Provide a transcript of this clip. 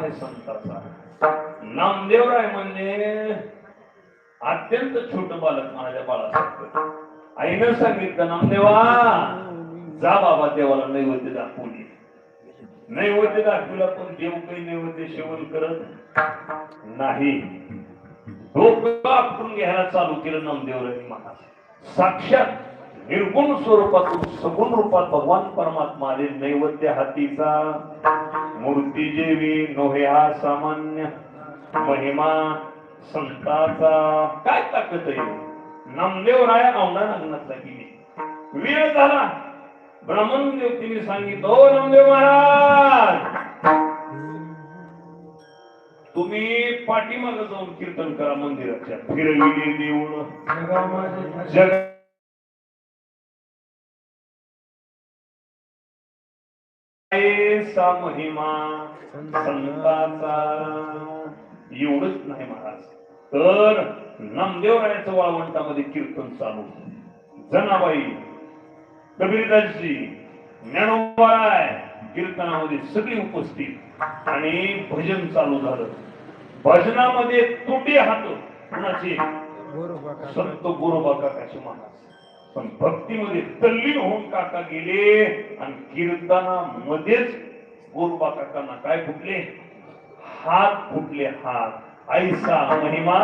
आहे संताचा. नामदेवराय म्हणजे अत्यंत छोट बालक माझ्या बाळासारखं. आईनं सांगितलं, नामदेवा जा बाबा देवाला नैवेद्य दाखवून ये. नैवेद्य दाखवला पण देव काही नैवेद्य सेवन करत नाही. डोकं आपटून घ्यायला चालू केलं नामदेवराय महाराज. साक्षात निर्गुण स्वरूपातून सगुण रूपात भगवान परमात्मा आले. नैवेद्य हातीचा मूर्ती जेवी नोहे हा सामान्य महिमा संताचा. काय ताकद आहे. नामदेवराय औंढा नागनाथला गेली. वेळ झाला. ब्राह्मण देवतीने सांगितलं, ओ नामदेव महाराज तुम्ही पाठीमागे जाऊन कीर्तन करा मंदिराच्या. फिरविले देऊळ जग सा महिमा संताचा. एवढंच नाही महाराज, तर नामदेवरायाचं वाळवंटामध्ये कीर्तन चालू. जनाबाई, कबीरदासजी, ज्ञानोबाराय कीर्तनामध्ये सगळी उपस्थित आणि भजन चालू झालं. भजनामध्ये तुटे हात कुणाचे? संत गोरोबा काकाचे महाराज. पण भक्तीमध्ये तल्लीन होऊन काका गेले आणि कीर्तनामध्येच गोरोबा काकांना काय फुटले? हात फुटले. हात. ऐसा महिमा